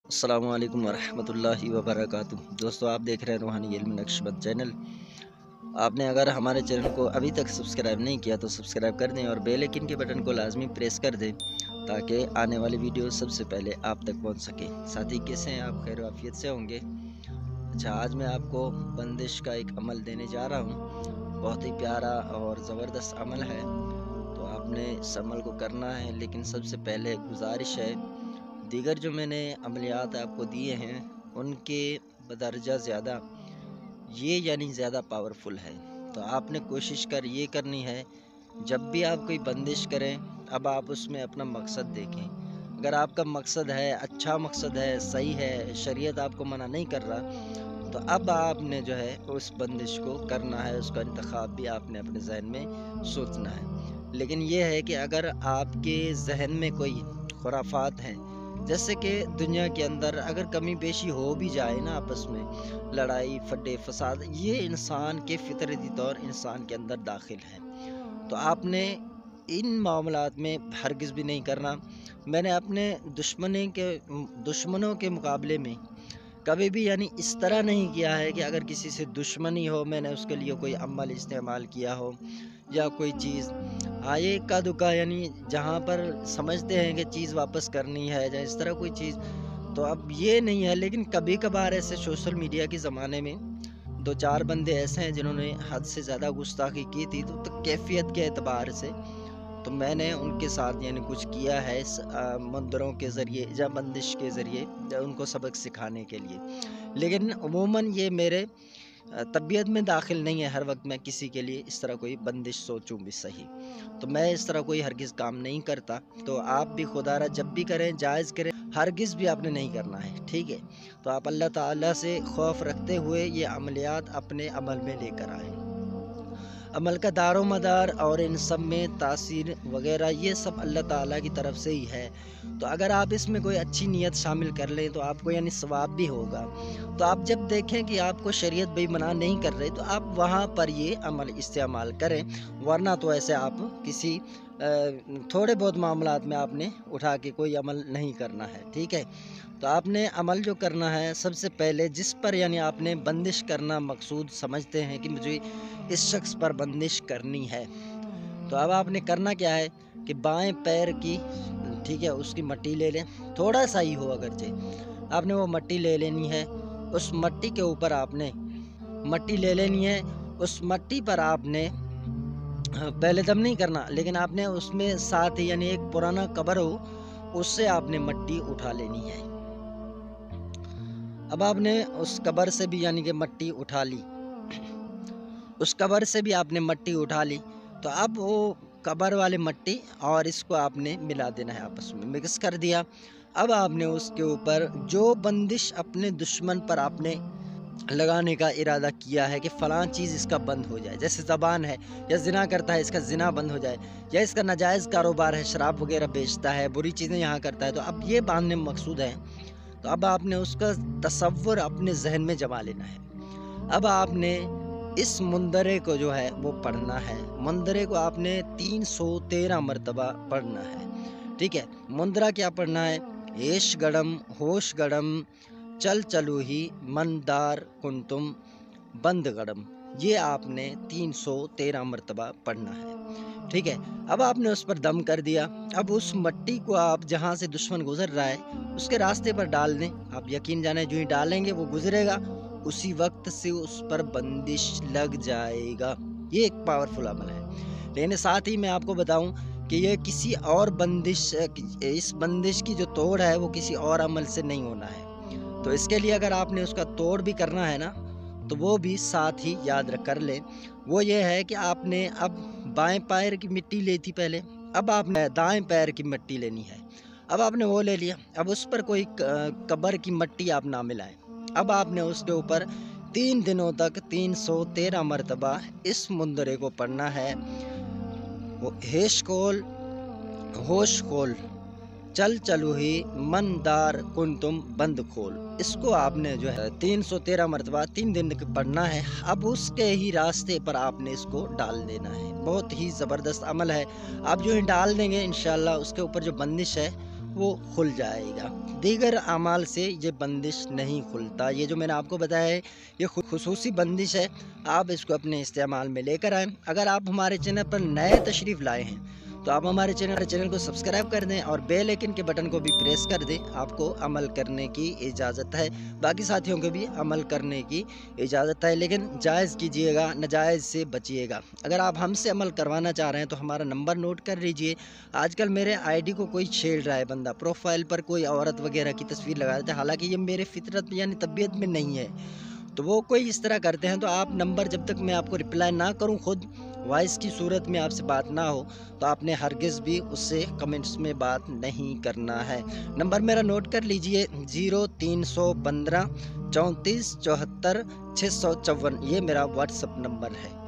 السلام علیکم ورحمۃ اللہ وبرکاتہ۔ دوستو، آپ دیکھ رہے ہیں روحانی علم نقش بند چینل۔ آپ نے اگر ہمارے چینل کو ابھی تک سبسکرائب نہیں کیا تو سبسکرائب کر دیں اور بیل آئیکن کے بٹن کو لازمی پریس کر دیں تاکہ آنے والی ویڈیو سب سے پہلے آپ تک پہنچ سکے۔ ساتھی کیسے ہیں آپ؟ خیر و عافیت سے ہوں گے۔ اچھا، آج میں آپ کو بندش کا ایک عمل دینے جا رہا ہوں۔ بہت ہی پیارا اور زبردست عمل ہے، تو آپ نے اس عمل کو کرنا ہے۔ لیکن سب سے پہلے گزارش ہے، دیگر جو میں نے عملیات آپ کو دیے ہیں ان کے بدرجہ زیادہ یہ زیادہ پاورفل ہے۔ تو آپ نے کوشش یہ کرنی ہے، جب بھی آپ کوئی بندش کریں، اب آپ اس میں اپنا مقصد دیکھیں۔ اگر آپ کا مقصد ہے، اچھا مقصد ہے، صحیح ہے، شریعت آپ کو منع نہیں کر رہا، تو اب آپ نے اس بندش کو کرنا ہے۔ اس کا انتخاب بھی آپ نے اپنے ذہن میں سوچنا ہے۔ لیکن یہ ہے کہ اگر آپ کے ذہن میں کوئی خرافات ہیں، جیسے کہ دنیا کے اندر اگر کمی بیشی ہو بھی جائے نا، آپس میں لڑائی فڈے فساد، یہ انسان کے فطرتی طور انسان کے اندر داخل ہے، تو آپ نے ان معاملات میں ہرگز بھی نہیں کرنا۔ میں نے اپنے دشمنوں کے مقابلے میں کبھی بھی اس طرح نہیں کیا ہے کہ اگر کسی سے دشمنی ہو، میں نے اس کے لیے کوئی عمل استعمال کیا ہو یا کوئی چیز آئے کا دکا، جہاں پر سمجھتے ہیں کہ چیز واپس کرنی ہے یا اس طرح کوئی چیز، تو اب یہ نہیں ہے۔ لیکن کبھی کبھار ایسے سوشل میڈیا کے زمانے میں دو چار بندے ایسے ہیں جنہوں نے حد سے زیادہ گستاخی کی تھی، تو کیفیت کے اعتبار سے تو میں نے ان کے ساتھ کچھ کیا ہے، اس مندروں کے ذریعے یا بندش کے ذریعے ان کو سبق سکھانے کے لیے۔ لیکن عموماً یہ میرے طبیعت میں داخل نہیں ہے ہر وقت میں کسی کے لیے اس طرح کوئی بندش سوچوں بھی صحیح، تو میں اس طرح کوئی ہرگز کام نہیں کرتا۔ تو آپ بھی خدا را جب بھی کریں، جائز کریں، ہرگز بھی آپ نے نہیں کرنا ہے، ٹھیک ہے؟ تو آپ اللہ تعالیٰ سے خوف رکھتے ہوئے یہ عملیات اپنے عمل میں لے کر آئیں۔ عمل کا دار و مدار اور ان سب میں تاثیر وغیرہ یہ سب اللہ تعالیٰ کی طرف سے ہی ہے۔ تو اگر آپ اس میں کوئی اچھی نیت شامل کر لیں تو آپ کو ثواب بھی ہوگا۔ تو آپ جب دیکھیں کہ آپ کو شریعت بھی منع نہیں کر رہے، تو آپ وہاں پر یہ عمل استعمال کریں، ورنہ تو ایسے آپ کسی تھوڑے بہت معاملات میں آپ نے اٹھا کے کوئی عمل نہیں کرنا ہے، ٹھیک ہے؟ تو آپ نے عمل جو کرنا ہے، سب سے پہلے جس پر آپ نے بندش کرنا مقصود سمجھتے ہیں کہ مجھے اس شخص پر بندش کرنی ہے، تو اب آپ نے کرنا کیا ہے کہ بائیں پیر کی، ٹھیک ہے، اس کی مٹی لے لیں، تھوڑا سا ہی ہو اگرچہ، آپ نے وہ مٹی لے لینی ہے۔ اس مٹی کے اوپر آپ نے مٹی لے لینی ہے۔ اس مٹی پر آپ نے پہلے دم نہیں کرنا، لیکن آپ نے اس میں ساتھ ہی ایک پرانا قبر ہو، اس سے آپ نے مٹی اٹھا لینی ہے۔ اب آپ نے اس قبر سے بھی کہ مٹی اٹھا لی، اس قبر سے بھی آپ نے مٹی اٹھا لی، تو اب وہ قبر والے مٹی اور اس کو آپ نے ملا دینا ہے، آپس میں مکس کر دیا۔ اب آپ نے اس کے اوپر جو بندش اپنے دشمن پر آپ نے لگانے کا ارادہ کیا ہے کہ فلاں چیز اس کا بند ہو جائے، جیسے زبان ہے یا زنا کرتا ہے، اس کا زنا بند ہو جائے، یا اس کا ناجائز کاروبار ہے، شراب وغیرہ بیچتا ہے، بری چیزیں یہاں کرتا ہے، تو اب یہ باندھنے مقصود ہے۔ تو اب آپ نے اس کا تصور اپنے ذہن میں جما لینا ہے۔ اب آپ نے اس مندرے کو وہ پڑھنا ہے۔ مندرے کو آپ نے 313 مرتبہ پڑھنا ہے، ٹھیک ہے؟ مندرہ کیا پڑھنا ہے؟ ایش گڑم ہوش گڑم چل چلو ہی مندار کنتم بند گڑم، یہ آپ نے 313 مرتبہ پڑھنا ہے، ٹھیک ہے؟ اب آپ نے اس پر دم کر دیا۔ اب اس مٹی کو آپ جہاں سے دشمن گزر رہا ہے اس کے راستے پر ڈال دیں۔ آپ یقین جانیں، جو ہی ڈالیں گے وہ گزرے گا، اسی وقت سے اس پر بندش لگ جائے گا۔ یہ ایک پاورفل عمل ہے، لیکن ساتھ ہی میں آپ کو بتاؤں کہ یہ کسی اور بندش، اس بندش کی جو توڑ ہے وہ کسی اور عمل سے نہیں ہونا ہے۔ تو اس کے لیے اگر آپ نے اس کا توڑ بھی کرنا ہے نا، تو وہ بھی ساتھ ہی یاد کر لیں۔ وہ یہ ہے کہ آپ نے اب بائیں پیر کی مٹی لی تھی پہلے، اب آپ نے دائیں پیر کی مٹی لینی ہے۔ اب آپ نے وہ لے لیا، اب اس پر کوئی قبر کی مٹی آپ نہ ملائیں۔ اب آپ نے اس کے اوپر 3 دنوں تک 313 مرتبہ اس مندرے کو پڑھنا ہے۔ ہیش کول ہوش کول چل چلو ہی مندار کنتم بند کھول، اس کو آپ نے 313 مرتبہ 3 دن پڑھنا ہے۔ اب اس کے ہی راستے پر آپ نے اس کو ڈال دینا ہے۔ بہت ہی زبردست عمل ہے، آپ جو ہی ڈال دیں گے انشاءاللہ اس کے اوپر جو بندش ہے وہ کھل جائے گا۔ دیگر اعمال سے یہ بندش نہیں کھلتا۔ یہ جو میں نے آپ کو بتایا ہے یہ خصوصی بندش ہے، آپ اس کو اپنے استعمال میں لے کر آئیں۔ اگر آپ ہمارے چینل پر نئے تشریف لائے ہیں تو آپ ہمارے چینل کو سبسکرائب کر دیں اور بیل آئکن کے بٹن کو بھی پریس کر دیں، آپ کو عمل کرنے کی اجازت ہے، باقی ساتھیوں کو بھی عمل کرنے کی اجازت ہے، لیکن جائز کیجئے گا، ناجائز سے بچیے گا۔ اگر آپ ہم سے عمل کروانا چاہ رہے ہیں تو ہمارا نمبر نوٹ کر لیجئے۔ آج کل میرے آئی ڈی کو کوئی چھیڑ رہا ہے، بندہ پروفائل پر کوئی عورت وغیرہ کی تصویر لگا دیتا ہے، حالانکہ یہ میرے فطرت یعنی طبیعت میں نہیں ہے، تو وہ کوئی اس طرح کرتے ہیں۔ تو آپ نمبر جب تک میں آپ کو رپلائی نہ کروں، خود وائس کی صورت میں آپ سے بات نہ ہو، تو آپ نے ہرگز بھی اس سے کمنٹس میں بات نہیں کرنا ہے۔ نمبر میرا نوٹ کر لیجئے 0315 34 74 654، یہ میرا واٹس اپ نمبر ہے۔